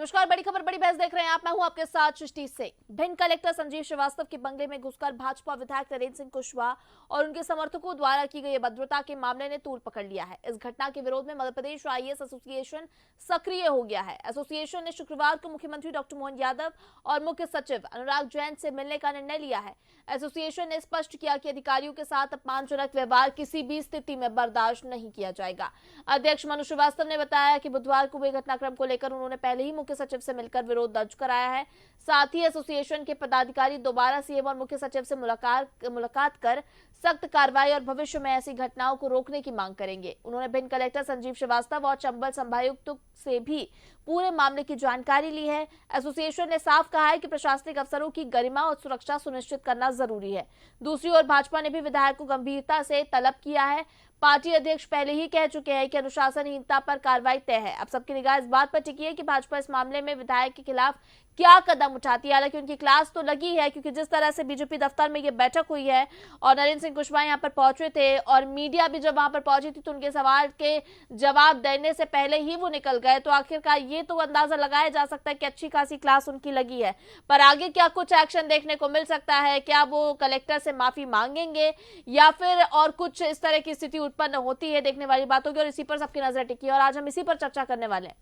नमस्कार, बड़ी खबर बड़ी बहस देख रहे हैं आप। मैं हूं आपके साथ सृष्टि से। भिंड कलेक्टर संजीव श्रीवास्तव के बंगले में घुसकर भाजपा विधायक नरेंद्र सिंह कुशवाहा और उनके समर्थकों द्वारा की गई अभद्रता के मामले ने तूल पकड़ लिया है। इस घटना के विरोध में मध्य प्रदेश आईएएस एसोसिएशन सक्रिय हो गया है। एसोसिएशन ने शुक्रवार को मुख्यमंत्री डॉक्टर मोहन यादव और मुख्य सचिव अनुराग जैन से मिलने का निर्णय लिया है। एसोसिएशन ने स्पष्ट किया कि अधिकारियों के साथ अपमानजनक व्यवहार किसी भी स्थिति में बर्दाश्त नहीं किया जाएगा। अध्यक्ष मनु श्रीवास्तव ने बताया कि बुधवार को हुए घटनाक्रम को लेकर उन्होंने पहले ही मुख्य सचिव से मिलकर विरोध दर्ज कराया है। साथ ही एसोसिएशन के पदाधिकारी दोबारा सीएम और मुख्य सचिव से मुलाकात कर सख्त कार्रवाई और भविष्य में ऐसी घटनाओं को रोकने की मांग करेंगे। उन्होंने भिंड कलेक्टर संजीव श्रीवास्तव और चंबल संभागायुक्त से भी पूरे मामले की जानकारी ली है। एसोसिएशन ने साफ कहा है कि प्रशासनिक अफसरों की गरिमा और सुरक्षा सुनिश्चित करना जरूरी है। दूसरी ओर भाजपा ने भी विधायक को गंभीरता से तलब किया है। पार्टी अध्यक्ष पहले ही कह चुके हैं कि अनुशासनहीनता पर कार्रवाई तय है। अब सबकी निगाह इस बात पर टिकी है कि भाजपा इस मामले में विधायक के खिलाफ क्या कदम उठाती है। हालांकि उनकी क्लास तो लगी है, क्योंकि जिस तरह से बीजेपी दफ्तर में ये बैठक हुई है और नरेंद्र सिंह कुशवाहा यहाँ पर पहुंचे थे और मीडिया भी जब वहां पर पहुंची थी तो उनके सवाल के जवाब देने से पहले ही वो निकल गए। तो आखिरकार ये तो अंदाजा लगाया जा सकता है कि अच्छी खासी क्लास उनकी लगी है। पर आगे क्या कुछ एक्शन देखने को मिल सकता है? क्या वो कलेक्टर से माफी मांगेंगे या फिर और कुछ इस तरह की स्थिति उत्पन्न होती है, देखने वाली बात होगी और इसी पर सबकी नजर टिकी है और आज हम इसी पर चर्चा करने वाले हैं।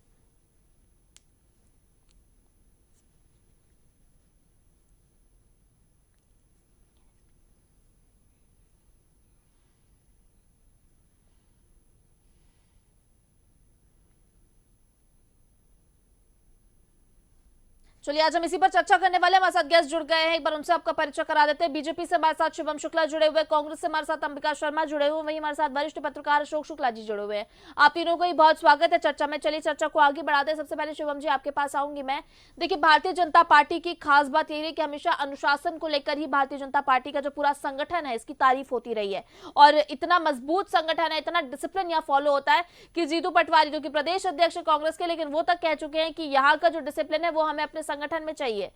चलिए, आज हम इसी पर चर्चा करने वाले हैं। हमारे साथ गेस्ट जुड़ गए हैं, एक बार उनसे आपका परिचय करा देते हैं। बीजेपी से हमारे साथ शिवम शुक्ला जुड़े हुए, कांग्रेस से हमारे साथ अंबिका शर्मा जुड़े हुए, वहीं हमारे साथ वरिष्ठ पत्रकार अशोक शुक्ला जी जुड़े हुए हैं। आप तीनों को ही बहुत स्वागत है चर्चा में। चलिए चर्चा को आगे बढ़ाते हैं। सबसे पहले शिवम जी आपके पास आऊंगी मैं। देखिए, भारतीय जनता पार्टी की खास बात यह है कि हमेशा अनुशासन को लेकर ही भारतीय जनता पार्टी का जो पूरा संगठन है इसकी तारीफ होती रही है और इतना मजबूत संगठन है, इतना डिसिप्लिन यहाँ फॉलो होता है कि जीतू पटवारी जो कि प्रदेश अध्यक्ष कांग्रेस के, लेकिन वो तक कह चुके हैं कि यहाँ का जो डिसिप्लिन है वो हमें अपने संगठन में चाहिए।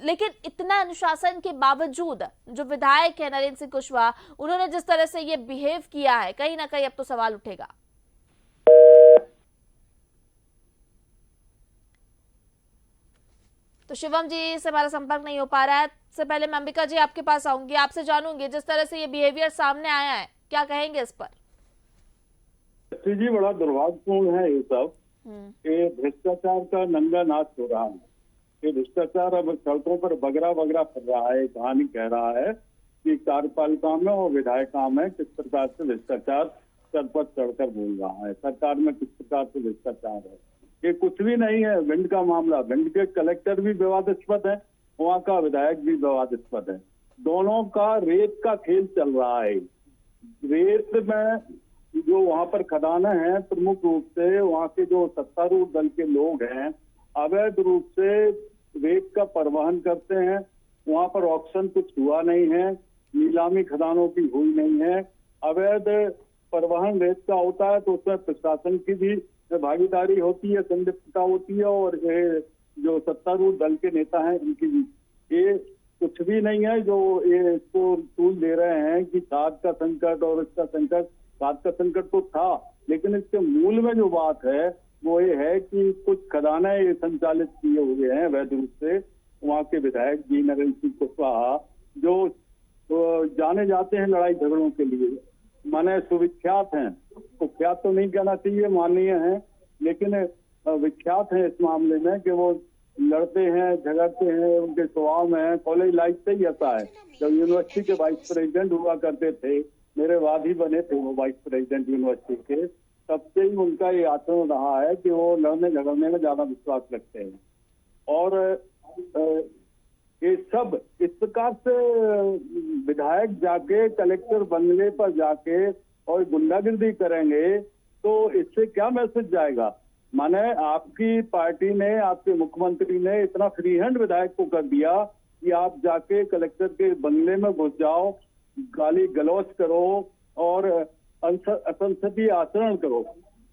लेकिन इतना अनुशासन के बावजूद जो विधायक है नरेंद्र सिंह कुशवाहा, उन्होंने जिस तरह से ये बिहेव किया है, कहीं ना कहीं अब तो सवाल उठेगा। तो शिवम जी से हमारा संपर्क नहीं हो पा रहा है। सबसे पहले मैं अंबिका जी आपके पास आऊंगी, आपसे जानूंगी जिस तरह से ये बिहेवियर सामने आया है, क्या कहेंगे इस पर? जी, बड़ा दुर्भाग्यपूर्ण है ये सब। ये भ्रष्टाचार का नंगा नाच हो रहा है। ये भ्रष्टाचार अब सड़कों पर बगरा बगरा फिर रहा है। कहानी कह रहा है कि कार्यपालिका में और विधायिका में किस प्रकार से भ्रष्टाचार सर पर चढ़कर बोल रहा है, सरकार में किस प्रकार से भ्रष्टाचार है। ये कुछ भी नहीं है। भिंड का मामला, भिंड के कलेक्टर भी विवादास्पद है, वहाँ का विधायक भी विवादास्पद है। दोनों का रेत का खेल चल रहा है। रेत में जो वहाँ पर खदानें हैं, प्रमुख रूप से वहाँ के जो सत्तारूढ़ दल के लोग हैं अवैध रूप से रेत का परिवहन करते हैं। वहाँ पर ऑक्शन कुछ हुआ नहीं है, नीलामी खदानों की हुई नहीं है। अवैध परिवहन रेत का होता है तो उसमें प्रशासन की भी भागीदारी होती है, संलिप्तता होती है और ये जो सत्तारूढ़ दल के नेता हैं इनकी भी। ये कुछ भी नहीं है जो ये इसको टूल दे रहे हैं कि खाद का संकट और इसका संकट। खाद का संकट तो था, लेकिन इसके मूल में जो बात है वो ये है कि कुछ खदानें संचालित किए हुए हैं वैध रूप से। वहाँ के विधायक जी नरेंद्र सिंह कुशवाहा जो जाने जाते हैं लड़ाई झगड़ों के लिए, माने सुविख्यात हैं। कुख्यात तो नहीं कहना चाहिए, माननीय हैं, लेकिन विख्यात हैं इस मामले में कि वो लड़ते हैं, झगड़ते हैं। उनके स्वभाव में कॉलेज लाइफ से ही ऐसा है। जब यूनिवर्सिटी के वाइस प्रेसिडेंट हुआ करते थे, मेरे वादी बने थे वो वाइस प्रेसिडेंट यूनिवर्सिटी के, तब से ही उनका ये आचरण रहा है कि वो लड़ने झगड़ने में ज्यादा विश्वास रखते हैं। और ये सब इस प्रकार से विधायक जाके कलेक्टर बंगले पर जाके और गुंडागिर्दी करेंगे तो इससे क्या मैसेज जाएगा? माने आपकी पार्टी ने, आपके मुख्यमंत्री ने इतना फ्री हैंड विधायक को कर दिया कि आप जाके कलेक्टर के बंगले में घुस जाओ, गाली गलौज करो और असंसदीय आचरण करो।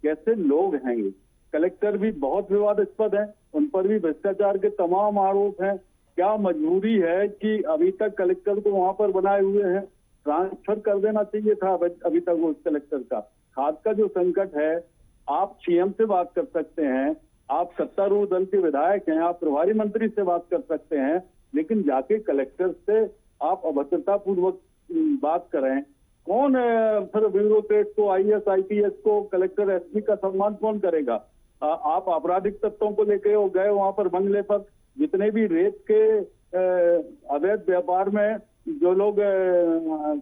कैसे लोग हैं ये? कलेक्टर भी बहुत विवादास्पद हैं, उन पर भी भ्रष्टाचार के तमाम आरोप हैं। क्या मजबूरी है कि अभी तक कलेक्टर को वहां पर बनाए हुए हैं? ट्रांसफर कर देना चाहिए था अभी तक उस कलेक्टर का। खाद का जो संकट है, आप सीएम से बात कर सकते हैं, आप सत्तारूढ़ दल के विधायक हैं, आप प्रभारी मंत्री से बात कर सकते हैं, लेकिन जाके कलेक्टर से आप अभद्रता पूर्वक बात करें। कौन फिर ब्यूरोक्रेट को, आईएएस आईपीएस को, कलेक्टर एसपी का सम्मान कौन करेगा? आप आपराधिक तत्वों को लेके गए वहां पर बंगले पर, जितने भी रेत के अवैध व्यापार में जो लोग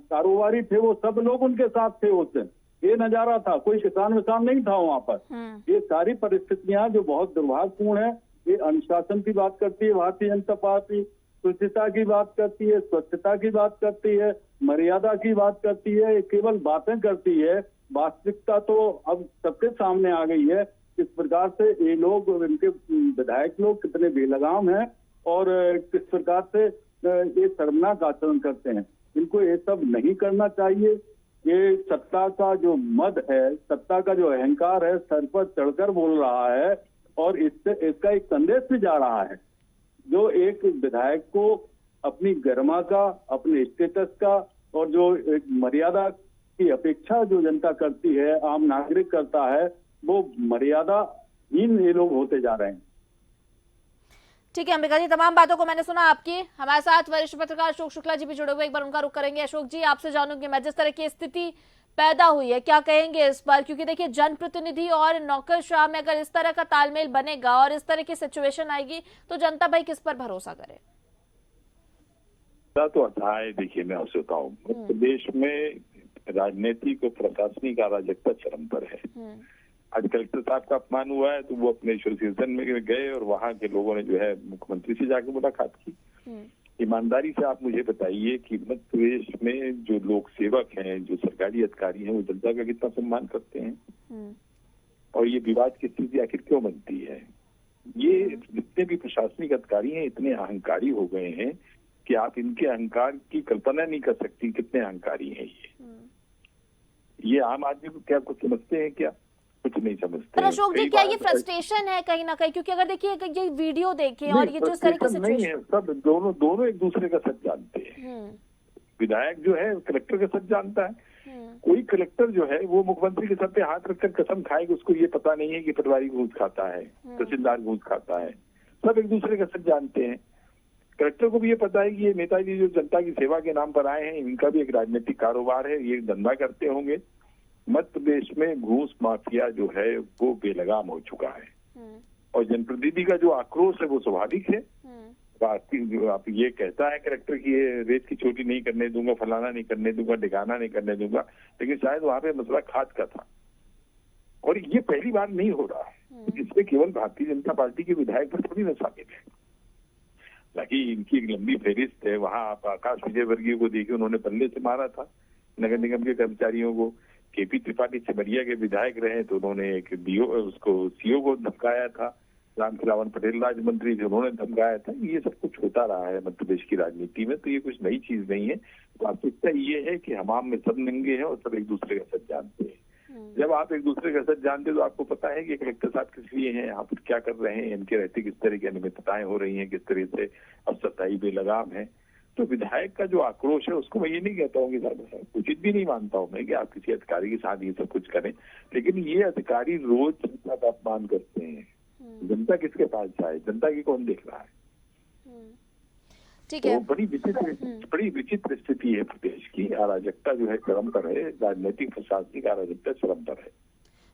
कारोबारी थे वो सब लोग उनके साथ थे उस दिन। ये नजारा था, कोई किसान विसान नहीं था वहां पर। ये सारी परिस्थितियां जो बहुत दुर्भाग्यपूर्ण है, ये अनुशासन की बात करती है भारतीय जनता पार्टी, शुचिता की बात करती है, स्वच्छता की बात करती है, मर्यादा की बात करती है, ये केवल बातें करती है। वास्तविकता तो अब सबके सामने आ गई है। किस प्रकार से ये लोग, इनके विधायक लोग कितने बेलगाम हैं और किस प्रकार से ये शर्मनाक आचरण करते हैं। इनको ये सब नहीं करना चाहिए। ये सत्ता का जो मद है, सत्ता का जो अहंकार है, सर पर चढ़कर बोल रहा है और इससे इसका एक संदेश भी जा रहा है, जो एक विधायक को अपनी गरिमा का, अपने स्टेटस का और जो एक मर्यादा की अपेक्षा जो जनता करती है, आम नागरिक करता है, वो मर्यादाहीन ये लोग होते जा रहे हैं। ठीक है अंबिका जी, तमाम बातों को मैंने सुना आपकी। हमारे साथ वरिष्ठ पत्रकार अशोक शुक्ला जी भी जुड़े हुए, एक बार उनका रुख करेंगे। अशोक जी, आपसे जानूंगी मैं, जिस तरह की स्थिति पैदा हुई है, क्या कहेंगे इस पर? क्योंकि देखिए, जनप्रतिनिधि और नौकरशाह में अगर इस तरह का तालमेल बनेगा और इस तरह की सिचुएशन आएगी तो जनता भाई किस पर भरोसा करे? तो अथाह देखिए, मैं आपसे बताऊं, प्रदेश में राजनीतिक और प्रशासनिक अराजकता चरम पर है। आज कलेक्टर साहब का अपमान हुआ है तो वो अपने एसोसिएशन में गए और वहां के लोगों ने जो है मुख्यमंत्री से जाकर मुलाकात की। ईमानदारी से आप मुझे बताइए कि मध्य प्रदेश में जो लोक सेवक हैं, जो सरकारी अधिकारी हैं, वो जनता का कितना सम्मान करते हैं? और ये विवाद की स्थिति आखिर क्यों बनती है? ये जितने भी प्रशासनिक अधिकारी हैं इतने अहंकारी हो गए हैं कि आप इनके अहंकार की कल्पना नहीं कर सकती, कितने अहंकारी हैं ये आम आदमी को क्या कुछ समझते हैं? क्या कुछ नहीं समझते। पर अशोक जी, क्या ये फ्रस्ट्रेशन है कहीं ना कहीं? क्योंकि अगर देखिए ये वीडियो देखें और ये जो इस तरह की सिचुएशन नहीं है, सब दोनों एक दूसरे का सच जानते हैं। विधायक जो है कलेक्टर का सच जानता है। कोई कलेक्टर जो है वो मुख्यमंत्री के सर पे हाथ रखकर कसम खाएगा, उसको ये पता नहीं है कि पटवारी घूस खाता है, तहसीलदार घूस खाता है। सब एक दूसरे का सच जानते हैं। कलेक्टर को भी ये पता है कि ये नेताजी जो जनता की सेवा के नाम पर आए हैं, इनका भी एक राजनीतिक कारोबार है, ये धंधा करते होंगे। मध्य प्रदेश में घूस माफिया जो है वो बेलगाम हो चुका है और जनप्रतिनिधि का जो आक्रोश है वो स्वाभाविक है। आप ये कहता है कलेक्टर की ये रेत की चोटी नहीं करने दूंगा, फलाना नहीं करने दूंगा, ठिकाना नहीं करने दूंगा, लेकिन शायद वहां पे मसला खाद का था और ये पहली बार नहीं हो रहा है। इसमें केवल भारतीय जनता पार्टी के विधायक पर थोड़ी न शामिल है, ताकि इनकी एक लंबी फहरिस्त है। वहां आप आकाश विजयवर्गीय को देखिए, उन्होंने बल्ले से मारा था नगर निगम के कर्मचारियों को। केपी त्रिपाठी सिमरिया के विधायक रहे तो उन्होंने एक उसको सीओ को धमकाया था। रामखिलावन पटेल राज्य मंत्री थे, उन्होंने धमकाया था। ये सब कुछ होता रहा है मध्य प्रदेश की राजनीति में, तो ये कुछ नई चीज नहीं है। वास्तविकता ये है कि हमाम में सब नंगे हैं और सब एक दूसरे का सच जानते हैं। जब आप एक दूसरे का सच जानते तो आपको पता है कि कलेक्टर साहब किस लिए हैं, यहाँ पर क्या कर रहे हैं, इनके रहते किस तरह की अनियमितताएं हो रही हैं, किस तरह से अफसरशाही बेलगाम है। तो विधायक का जो आक्रोश है उसको मैं ये नहीं कहता हूँ कि उचित भी नहीं मानता हूँ मैं कि आप किसी अधिकारी के साथ ये सब कुछ करें, लेकिन ये अधिकारी रोज जनता का अपमान करते हैं। जनता किसके पास जाए? जनता की कौन देख रहा है? ठीक है। तो बड़ी विचित्र स्थिति है प्रदेश की। अराजकता जो है चरम पर है, राजनीतिक प्रशासनिक अराजकता चरम पर है।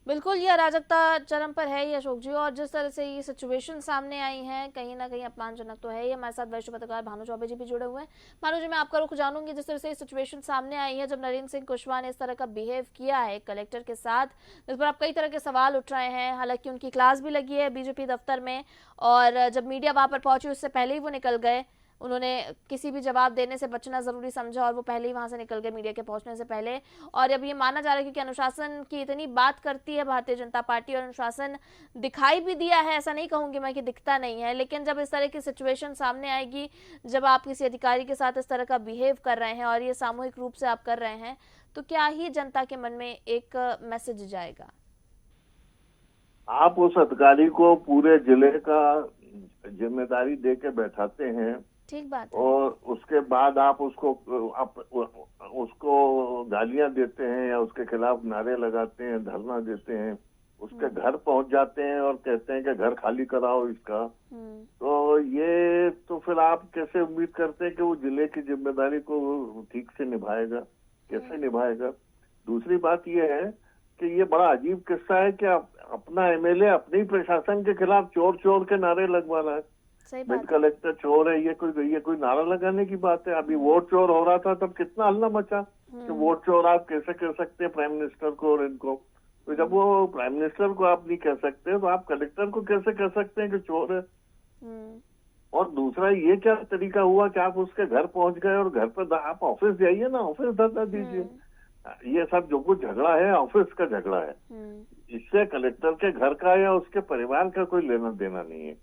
बिल्कुल, ये अराजकता चरम पर है ही अशोक जी, और जिस तरह से ये सिचुएशन सामने आई है कहीं ना कहीं अपमानजनक तो है ही। हमारे साथ वरिष्ठ पत्रकार भानु चौबे जी भी जुड़े हुए हैं। भानु जी, मैं आपका रुख जानूंगी, जिस तरह से ये सिचुएशन सामने आई है, जब नरेंद्र सिंह कुशवाहा ने इस तरह का बिहेव किया है कलेक्टर के साथ, जिस पर आप कई तरह के सवाल उठ रहे हैं। हालांकि उनकी क्लास भी लगी है बीजेपी दफ्तर में और जब मीडिया वहां पर पहुंची उससे पहले ही वो निकल गए। उन्होंने किसी भी जवाब देने से बचना जरूरी समझा और वो पहले ही वहां से निकल गए मीडिया के पहुंचने से पहले। और अब ये माना जा रहा है क्योंकि अनुशासन की इतनी बात करती है भारतीय जनता पार्टी और अनुशासन दिखाई भी दिया है, ऐसा नहीं कहूंगी मैं कि दिखता नहीं है, लेकिन जब इस तरह की सिचुएशन सामने आएगी, जब आप किसी अधिकारी के साथ इस तरह का बिहेव कर रहे हैं और ये सामूहिक रूप से आप कर रहे हैं, तो क्या ही जनता के मन में एक मैसेज जाएगा? आप उस अधिकारी को पूरे जिले का जिम्मेदारी दे के बैठाते हैं, ठीक बात है, और उसके बाद आप उसको गालियां देते हैं या उसके खिलाफ नारे लगाते हैं, धरना देते हैं, उसके घर पहुंच जाते हैं और कहते हैं कि घर खाली कराओ इसका। तो ये तो फिर आप कैसे उम्मीद करते हैं कि वो जिले की जिम्मेदारी को ठीक से निभाएगा, कैसे निभाएगा? दूसरी बात ये है कि ये बड़ा अजीब किस्सा है कि अपना एमएलए अपने ही प्रशासन के खिलाफ चोर चोर के नारे लगवा रहा है। सही बिल बात। कलेक्टर चोर है, ये कोई नारा लगाने की बात है? अभी वोट चोर हो रहा था तब कितना हल्ला मचा कि वोट चोर आप कैसे कह सकते हैं प्राइम मिनिस्टर को और इनको। तो जब वो प्राइम मिनिस्टर को आप नहीं कह सकते तो आप कलेक्टर को कैसे कह सकते हैं कि चोर है? और दूसरा ये क्या तरीका हुआ कि आप उसके घर पहुंच गए और घर पर आप ऑफिस जाइए ना, ऑफिस धरना दीजिए। ये सब जो कुछ झगड़ा है ऑफिस का झगड़ा है, इससे कलेक्टर के घर का या उसके परिवार का कोई लेना देना नहीं है।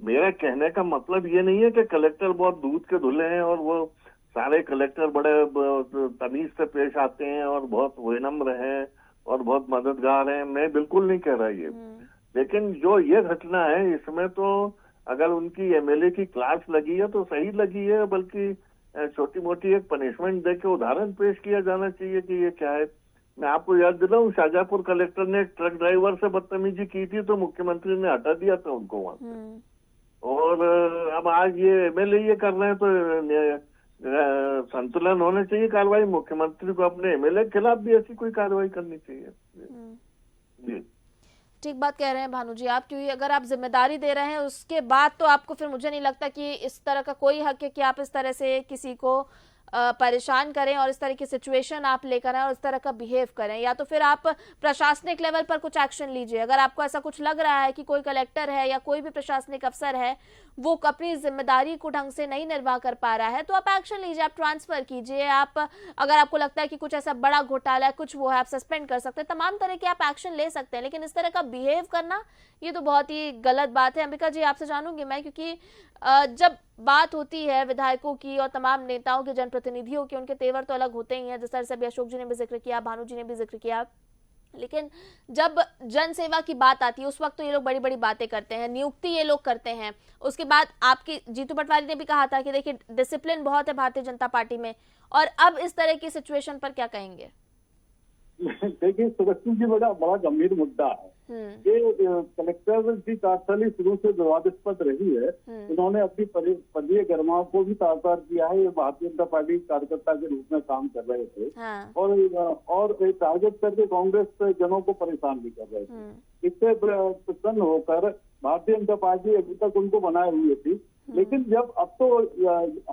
मेरा कहने का मतलब ये नहीं है कि कलेक्टर बहुत दूध के धुले हैं और वो सारे कलेक्टर बड़े तमीज से पेश आते हैं और बहुत विनम्र हैं और बहुत मददगार हैं, मैं बिल्कुल नहीं कह रहा ये। लेकिन जो ये घटना है इसमें तो अगर उनकी एमएलए की क्लास लगी है तो सही लगी है, बल्कि छोटी मोटी एक पनिशमेंट दे के उदाहरण पेश किया जाना चाहिए कि ये क्या है। मैं आपको याद दिलाऊं, शाहजहांपुर कलेक्टर ने एक ट्रक ड्राइवर से बदतमीजी की थी तो मुख्यमंत्री ने हटा दिया था उनको वहां से। और अब आज ये एमएलए ये कर रहे हैं तो संतुलन होना चाहिए कार्रवाई। मुख्यमंत्री को अपने एमएलए के खिलाफ भी ऐसी कोई कार्रवाई करनी चाहिए। जी ठीक बात कह रहे हैं भानु जी आप, क्योंकि अगर आप जिम्मेदारी दे रहे हैं उसके बाद तो आपको फिर मुझे नहीं लगता कि इस तरह का कोई हक है कि आप इस तरह से किसी को परेशान करें और इस तरह की सिचुएशन आप लेकर आए और इस तरह का बिहेव करें। या तो फिर आप प्रशासनिक लेवल पर कुछ एक्शन लीजिए। अगर आपको ऐसा कुछ लग रहा है कि कोई कलेक्टर है या कोई भी प्रशासनिक अफसर है वो अपनी जिम्मेदारी को ढंग से नहीं निर्वाह कर पा रहा है तो आप एक्शन लीजिए, आप ट्रांसफर कीजिए। आप अगर आपको लगता है कि कुछ ऐसा बड़ा घोटाला है, कुछ वो है, आप सस्पेंड कर सकते हैं, तमाम तरह के आप एक्शन ले सकते हैं। लेकिन इस तरह का बिहेव करना ये तो बहुत ही गलत बात है। अंबिका जी आपसे जानूंगी मैं, क्योंकि जब बात होती है विधायकों की और तमाम नेताओं के, जनप्रतिनिधियों के, उनके तेवर तो अलग होते ही हैं, जिस तरह से अभी अशोक जी ने भी जिक्र किया, भानु जी ने भी जिक्र किया। लेकिन जब जन सेवा की बात आती है उस वक्त तो ये लोग बड़ी बड़ी बातें करते हैं, नियुक्ति ये लोग करते हैं। उसके बाद आपकी जीतू पटवारी ने भी कहा था कि देखिए डिसिप्लिन बहुत है भारतीय जनता पार्टी में, और अब इस तरह की सिचुएशन पर क्या कहेंगे? देखिए सुरक्षित जी बड़ा गंभीर मुद्दा है। ये कलेक्टर की कार्यशैली शुरू से विवादास्पद रही है। इन्होंने अपनी पदीय गरिमा को भी तार किया है। ये भारतीय जनता पार्टी कार्यकर्ता के रूप में काम कर रहे थे और टारगेट करके कांग्रेस जनों को परेशान भी कर रहे थे। इससे प्रसन्न होकर भारतीय जनता पार्टी अभी तक उनको बनाए हुए थी। लेकिन जब अब तो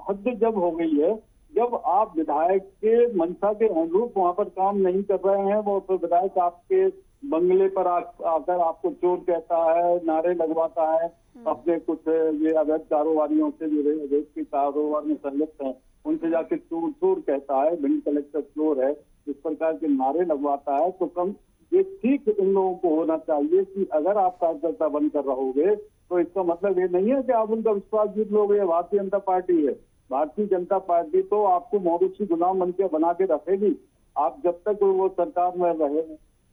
हद जब हो गई है, जब आप विधायक के मंशा के अनुरूप वहां पर काम नहीं कर रहे हैं, वो तो विधायक आपके बंगले पर आकर आपको चोर कहता है, नारे लगवाता है, अपने कुछ ये अवैध कारोबारियों से जो अवैध के कारोबार में संलिप्त हैं उनसे जाके चोर चोर कहता है, भिंड कलेक्टर चोर है, इस प्रकार के नारे लगवाता है। तो कम ये ठीक इन लोगों को होना चाहिए कि अगर आप कार्यकर्ता बनकर रहोगे तो इसका मतलब ये नहीं है कि आप उनका विश्वास जीत लोगे। भारतीय जनता पार्टी है, भारतीय जनता पार्टी तो आपको मौरूसी गुलाम बनकर बना के रखेगी। आप जब तक वो सरकार में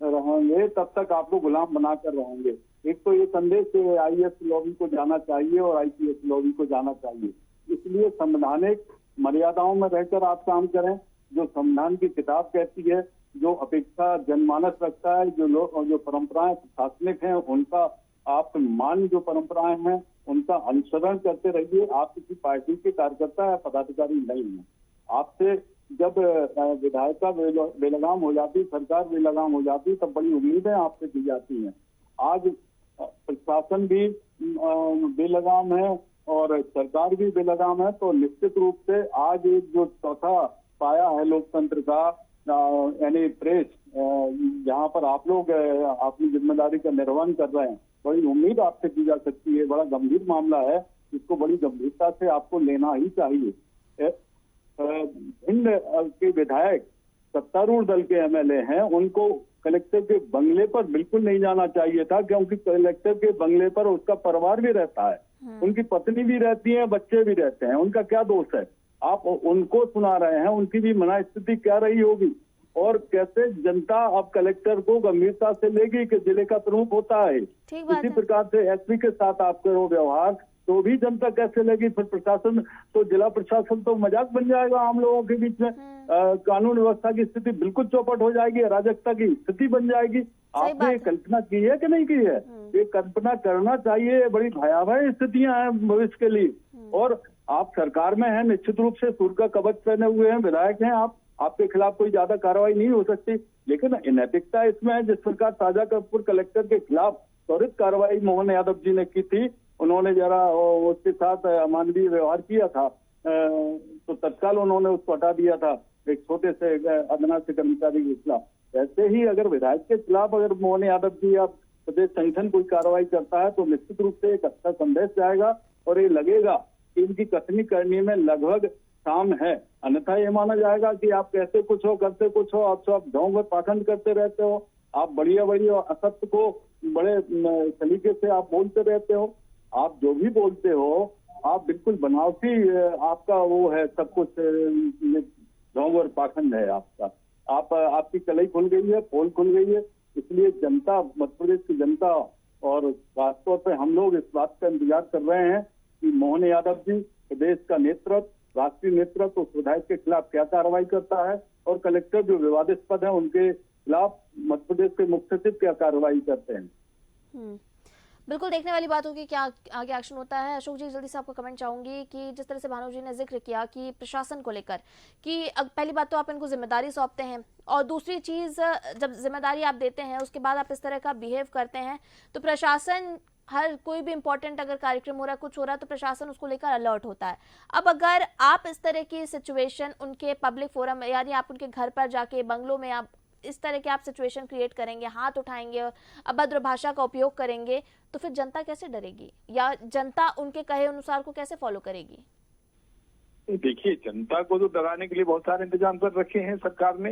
रहेंगे तब तक आपको गुलाम बनाकर रहेंगे। एक तो ये संदेश आईएएस लॉबी को जाना चाहिए और आईपीएस लॉबी को जाना चाहिए। इसलिए संवैधानिक मर्यादाओं में रहकर आप काम करें। जो संविधान की किताब कहती है, जो अपेक्षा जनमानस रखता है, जो परंपराएं प्रशासनिक हैं उनका आप मान, जो परंपराएं हैं उनका अनुसरण करते रहिए। आप किसी पार्टी के कार्यकर्ता या पदाधिकारी नहीं है। आपसे जब विधायिका बेलगाम हो जाती, सरकार बेलगाम हो जाती, तब बड़ी उम्मीदें आपसे की जाती हैं। आज प्रशासन भी बेलगाम है और सरकार भी बेलगाम है, तो निश्चित रूप से आज एक जो चौथा पाया है लोकतंत्र का, यानी प्रेस, जहाँ पर आप लोग अपनी जिम्मेदारी का निर्वहन कर रहे हैं, बड़ी उम्मीद आपसे की जा सकती है। बड़ा गंभीर मामला है, इसको बड़ी गंभीरता से आपको लेना ही चाहिए। भिंड के विधायक सत्तारूढ़ दल के एमएलए हैं, उनको कलेक्टर के बंगले पर बिल्कुल नहीं जाना चाहिए था, क्योंकि कलेक्टर के बंगले पर उसका परिवार भी रहता है, उनकी पत्नी भी रहती है, बच्चे भी रहते हैं, उनका क्या दोष है? आप उनको सुना रहे हैं, उनकी भी मनस्थिति क्या रही होगी और कैसे जनता अब कलेक्टर को गंभीरता से लेगी कि जिले का प्रमुख होता है। इसी प्रकार से एसपी के साथ आप करो व्यवहार तो भी जनता कैसे लेगी? फिर प्रशासन तो, जिला प्रशासन तो मजाक बन जाएगा आम लोगों के बीच में। कानून व्यवस्था की स्थिति बिल्कुल चौपट हो जाएगी, अराजकता की स्थिति बन जाएगी। आपने ये कल्पना की है कि नहीं की है? ये कल्पना करना चाहिए। बड़ी भयावह स्थितियां हैं भविष्य के लिए। और आप सरकार में हैं, निश्चित रूप से सूर्य का कवच पहने हुए हैं, विधायक हैं आप, आपके खिलाफ कोई ज्यादा कार्रवाई नहीं हो सकती। लेकिन नैतिकता इसमें है, जिस प्रकार शाजापुर कलेक्टर के खिलाफ त्वरित कार्रवाई मोहन यादव जी ने की थी, उन्होंने जरा उसके साथ अमानवीय व्यवहार किया था, तो तत्काल उन्होंने उसको हटा दिया था एक छोटे से अदना से कर्मचारी के खिलाफ। ऐसे ही अगर विधायक के खिलाफ अगर मोहन यादव जी या प्रदेश संगठन कोई कार्रवाई करता है तो निश्चित रूप से एक अच्छा संदेश जाएगा और ये लगेगा कि इनकी कथनी करने में लगभग काम है। अन्यथा ये माना जाएगा कि आप कहते कुछ हो करते कुछ हो, आप सब ढोंग और पाखंड करते रहते हो, आप बढ़िया बढ़िया असत्य को बड़े तरीके से आप बोलते रहते हो। आप जो भी बोलते हो आप बिल्कुल बनावटी, आपका वो है, सब कुछ ढोंग और पाखंड है आपका। आपकी कलई खुल गई है, पोल खुल गई है। इसलिए जनता, मध्य प्रदेश की जनता और खासतौर पे हम लोग इस बात का इंतजार कर रहे हैं कि मोहन यादव जी प्रदेश का नेतृत्व, राष्ट्रीय नेतृत्व उस विधायक के खिलाफ क्या कार्रवाई करता है और कलेक्टर जो विवादास्पद है उनके खिलाफ मध्य प्रदेश के मुख्य सचिव क्या कार्रवाई करते हैं। बिल्कुल देखने वाली बात होगी क्या आगे एक्शन होता है। अशोक जी, जल्दी से आपको कमेंट चाहूंगी कि जिस तरह से भानु जी ने जिक्र किया कि प्रशासन को लेकर कि पहली बात तो आप इनको जिम्मेदारी सौंपते हैं और दूसरी चीज जब जिम्मेदारी आप देते हैं उसके बाद आप इस तरह का बिहेव करते हैं तो प्रशासन, हर कोई भी इंपॉर्टेंट अगर कार्यक्रम हो रहा है, कुछ हो रहा है तो प्रशासन उसको लेकर अलर्ट होता है। अब अगर आप इस तरह की सिचुएशन उनके पब्लिक फोरम में, यानी आप उनके घर पर जाके बंगलों में आप इस तरह के आप सिचुएशन क्रिएट करेंगे, हाथ उठाएंगे, अभद्र भाषा का उपयोग करेंगे, तो फिर जनता कैसे डरेगी या जनता उनके कहे अनुसार को कैसे फॉलो करेगी? देखिए, जनता को तो डराने के लिए बहुत सारे इंतजाम कर रखे हैं सरकार ने।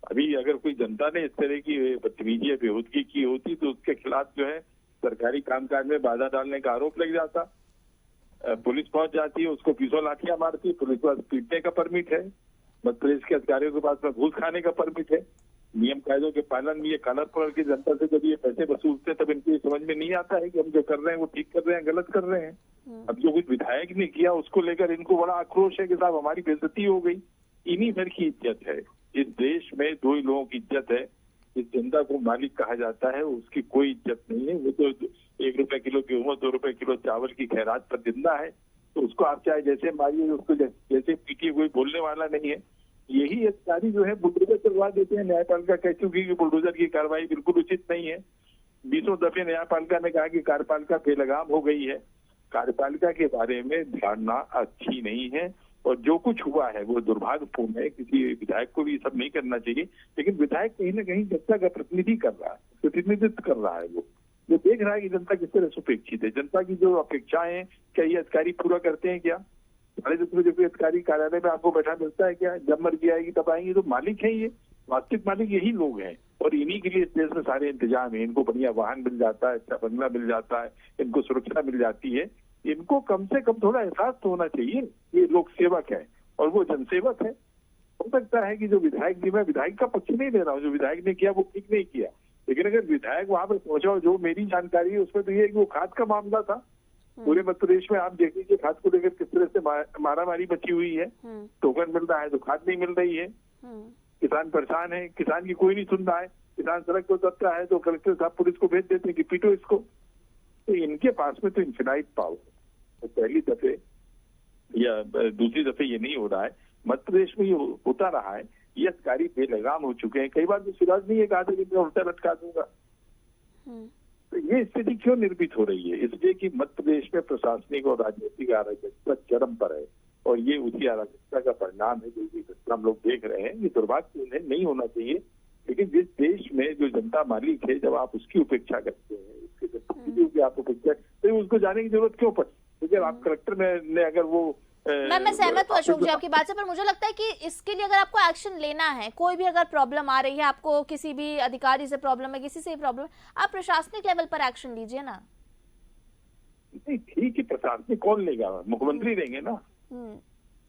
अभी अगर कोई जनता ने इस तरह की बदतमीजी या बेहूदगी की होती तो उसके खिलाफ जो है सरकारी कामकाज में बाधा डालने का आरोप लग जाता। पुलिस पहुंच जाती है, उसको पीछे लाठियां मारती है, पुलिस के पास पीटने का परमिट है, मध्य प्रदेश के अधिकारियों के पास में घूस खाने का परमिट है। नियम कायदों के पालन में ये कलर कलर की जनता से जब ये पैसे वसूलते तब इनको ये समझ में नहीं आता है कि हम जो कर रहे हैं वो ठीक कर रहे हैं, गलत कर रहे हैं। अब जो कुछ विधायक ने किया उसको लेकर इनको बड़ा आक्रोश है कि साहब हमारी बेइज्जती हो गई। इन्हीं भर की इज्जत है इस देश में, दो ही लोगों की इज्जत है। इस जनता को मालिक कहा जाता है, उसकी कोई इज्जत नहीं है। वो तो 1 रुपए किलो गेहूं, 2 रुपए किलो चावल की खैरात पर जिंदा है, तो उसको आप चाहे जैसे मारिए, उसको जैसे पीटिए, कोई बोलने वाला नहीं है। यही अधिकारी जो है बुलडोजर चलवा देते हैं। न्यायपालिका कह चुकी कि बुलडोजर की कार्रवाई बिल्कुल उचित नहीं है। 20 दफे न्यायपालिका ने कहा कि कार्यपालिका बेलगाम हो गई है। कार्यपालिका के बारे में धारणा अच्छी नहीं है और जो कुछ हुआ है वो दुर्भाग्यपूर्ण है। किसी विधायक को भी सब नहीं करना चाहिए, लेकिन विधायक कहीं ना कहीं जनता का प्रतिनिधि कर रहा है, प्रतिनिधित्व कर रहा है। वो देख रहा है कि जनता किस तरह सुपेक्षित है, जनता की जो अपेक्षाएं हैं क्या ये अधिकारी पूरा करते हैं क्या? 10:30 बजे कोई अधिकारी कार्यालय में आपको बैठा मिलता है क्या? जब मर्जी आएगी तब आएंगे। तो मालिक है ये, वास्तविक मालिक यही लोग हैं और इन्हीं के लिए इस देश में सारे इंतजाम है। इनको बढ़िया वाहन मिल जाता है, अच्छा बंगला मिल जाता है, इनको सुरक्षा मिल जाती है। इनको कम से कम थोड़ा एहसास तो होना चाहिए ये लोक सेवक है और वो जनसेवक है। हो सकता है कि जो विधायक जी, मैं विधायक का पक्ष नहीं ले रहा हूँ, जो विधायक ने किया वो ठीक नहीं किया, लेकिन अगर विधायक वहां पर पहुंचा, जो मेरी जानकारी है उसमें तो ये है कि वो खाद का मामला था। पूरे मध्य प्रदेश में आप देख लीजिए खाद को लेकर किस तरह से मारामारी मची हुई है। टोकन मिल रहा है तो खाद नहीं मिल रही है, किसान परेशान है, किसान की कोई नहीं सुन रहा है। किसान सड़क पर उतरता है तो कलेक्टर साहब पुलिस को भेज देते हैं कि पीटो इसको। तो इनके पास में तो इन्फिनाइट पावर, तो पहली दफे या दूसरी दफे ये नहीं हो रहा है, मध्य प्रदेश में ये होता रहा है। ये अधिकारी बेलगाम हो चुके हैं। कई बार तो सिराज नहीं है कहा था कि मैं उल्टा लटका दूंगा। तो ये स्थिति क्यों निर्मित हो रही है? इसलिए कि मध्य प्रदेश में प्रशासनिक और राजनीतिक अराजकता चरम पर है और ये उसी अराजकता का परिणाम है जो हम लोग देख रहे हैं। ये दुर्भाग्यपूर्ण है, नहीं होना चाहिए। लेकिन जिस देश में जो जनता मालिक है, जब आप उसकी उपेक्षा करते हैं, उसके प्रतिनिधियों की आप उपेक्षा, तो उसको जाने की जरूरत क्यों पड़ती? क्योंकि आप कलेक्टर ने अगर वो मैं सहमत हूँ अशोक जी आपकी बात से, पर मुझे लगता है कि इसके लिए अगर आपको एक्शन लेना है, कोई भी अगर प्रॉब्लम आ रही है, आपको किसी भी अधिकारी से प्रॉब्लम है, किसी से प्रॉब्लम है, आप प्रशासनिक लेवल पर एक्शन लीजिए ना। नहीं ठीक है, प्रशासनिक कौन लेगा? मुख्यमंत्री देंगे ना,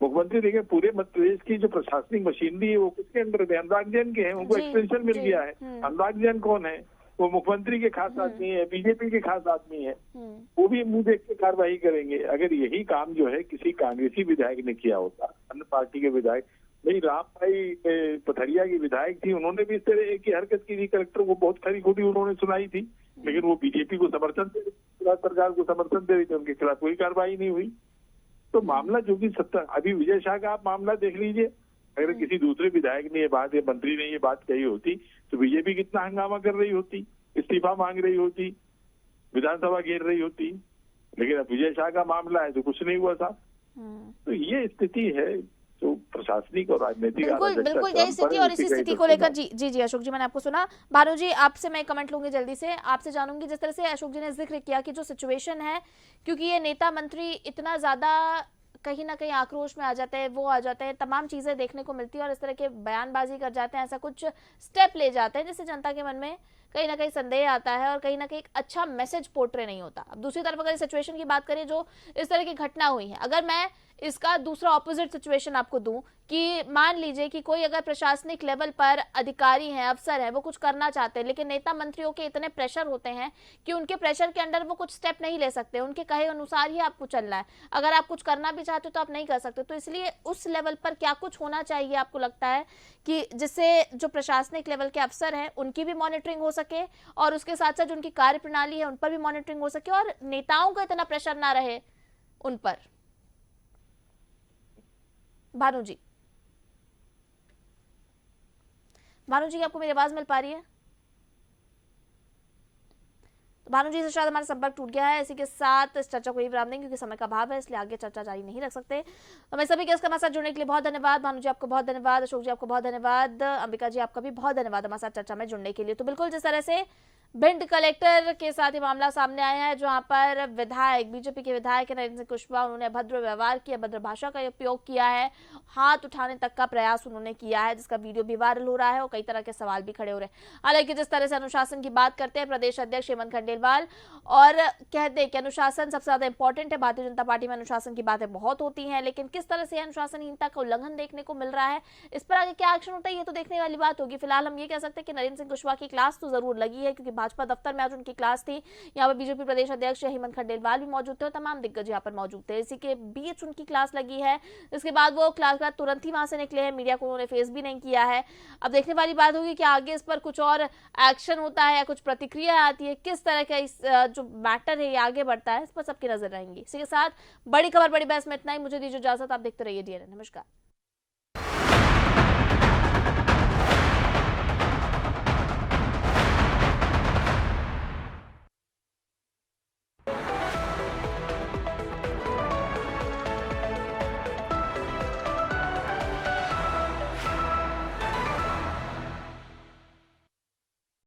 मुख्यमंत्री देंगे। पूरे मध्य प्रदेश की जो प्रशासनिक मशीनरी है वो किसके अंडर है? अनुराग जैन के हैं, उनको एक्सटेंशन मिल गया है। अनुराग जैन कौन है? वो मुख्यमंत्री के खास आदमी है, बीजेपी के खास आदमी है, हम्म, वो भी मुंह देख के कार्रवाई करेंगे। अगर यही काम जो है किसी कांग्रेसी विधायक ने किया होता, अन्य पार्टी के विधायक, भाई राम भाई पथरिया की विधायक थी, उन्होंने भी इस तरह की हरकत की थी, कलेक्टर को बहुत खरी खोटी उन्होंने सुनाई थी, लेकिन वो बीजेपी को समर्थन दे रही, सरकार को समर्थन दे रही थी, उनके खिलाफ कोई कार्रवाई नहीं हुई। तो मामला जो कि सत्ता, अभी विजय शाह का आप मामला देख लीजिए, अगर किसी दूसरे विधायक ने ये बात या मंत्री ने ये बात कही होती तो बीजेपी कितना हंगामा कर रही होती, इस्तीफा मांग रही होती, विधानसभा घेर रही होती, लेकिन अब विजय शाह का मामला है तो कुछ नहीं हुआ था। तो ये स्थिति है जो प्रशासनिक और राजनीतिक बिल्कुल बिल्कुल यही स्थिति, और इसी स्थिति को लेकर जी जी जी अशोक जी, मैंने आपको सुना। भानु जी, आपसे मैं कमेंट लूंगी जल्दी से, आपसे जानूंगी जिस तरह से अशोक जी ने जिक्र किया कि जो सिचुएशन है, क्योंकि ये नेता मंत्री इतना ज्यादा कहीं ना कहीं आक्रोश में आ जाते हैं, वो आ जाते हैं, तमाम चीजें देखने को मिलती है और इस तरह के बयानबाजी कर जाते हैं, ऐसा कुछ स्टेप ले जाते हैं जिससे जनता के मन में कहीं ना कहीं संदेह आता है और कहीं ना कहीं एक अच्छा मैसेज पोर्ट्रे नहीं होता। अब दूसरी तरफ अगर इस सिचुएशन की बात करें जो इस तरह की घटना हुई है, अगर मैं इसका दूसरा ऑपोजिट सिचुएशन आपको दूं कि मान लीजिए कि कोई अगर प्रशासनिक लेवल पर अधिकारी हैं, अफसर हैं, वो कुछ करना चाहते हैं, लेकिन नेता मंत्रियों के इतने प्रेशर होते हैं कि उनके प्रेशर के अंडर वो कुछ स्टेप नहीं ले सकते, उनके कहे अनुसार ही आपको चलना है, अगर आप कुछ करना भी चाहते हो तो आप नहीं कर सकते। तो इसलिए उस लेवल पर क्या कुछ होना चाहिए आपको लगता है कि जिससे जो प्रशासनिक लेवल के अफसर हैं उनकी भी मॉनिटरिंग हो सके और उसके साथ साथ जो उनकी कार्य प्रणाली है उन पर भी मॉनिटरिंग हो सके और नेताओं का इतना प्रेशर ना रहे उन पर? भानु जी, भानु जी, आपको मेरी आवाज मिल पा रही है? तो भानु जी से शायद हमारा संपर्क टूट गया है। इसी के साथ इस चर्चा को ही विराम देंगे क्योंकि समय का अभाव है, इसलिए आगे चर्चा जारी नहीं रख सकते। हमें सभी के हमारे साथ जुड़ने के लिए बहुत धन्यवाद। भानु जी आपको बहुत धन्यवाद, अशोक जी आपको बहुत धन्यवाद, अंबिका जी आपका भी बहुत धन्यवाद हमारे साथ चर्चा में जुड़ने के लिए। तो बिल्कुल जिस तरह से भिंड कलेक्टर के साथ ये मामला सामने आया है, जहां पर विधायक, बीजेपी के विधायक नरेंद्र सिंह कुशवाहा, उन्होंने अभद्र व्यवहार किया, अभद्र भाषा का उपयोग किया है, हाथ उठाने तक का प्रयास उन्होंने किया है, जिसका वीडियो भी वायरल हो रहा है और कई तरह के सवाल भी खड़े हो रहे हैं। हालांकि जिस तरह से अनुशासन की बात करते हैं प्रदेश अध्यक्ष हेमंत खंडेलवाल और कहते हैं कि अनुशासन सबसे ज्यादा इंपॉर्टेंट है, भारतीय जनता पार्टी में अनुशासन की बातें बहुत होती हैं, लेकिन किस तरह से अनुशासनहीनता का उल्लंघन देखने को मिल रहा है, इस पर आगे क्या एक्शन होता है ये तो देखने वाली बात होगी। फिलहाल हम ये कह सकते हैं कि नरेंद्र सिंह कुशवाहा की क्लास तो जरूर लगी है, क्योंकि भाजपा दफ्तर में आज उनकी क्लास थी। यहाँ पर बीजेपी प्रदेश अध्यक्ष हेमंत खंडेलवाल भी मौजूद थे और तमाम दिग्गज यहाँ पर मौजूद थे। इसी के बीच उनकी क्लास लगी है, इसके बाद वो क्लास के बाद तुरंत ही वहां से निकले हैं, मीडिया को उन्होंने फेस भी नहीं किया है। अब देखने वाली बात होगी कि आगे इस पर कुछ और एक्शन होता है या कुछ प्रतिक्रिया आती है, किस तरह का इस जो मैटर है ये आगे बढ़ता है, इस पर सबकी नजर रहेंगी। इसी के साथ बड़ी खबर बड़ी बहस में इतना ही। मुझे दीजिए इजाजत, आप देखते रहिए DNN। नमस्कार।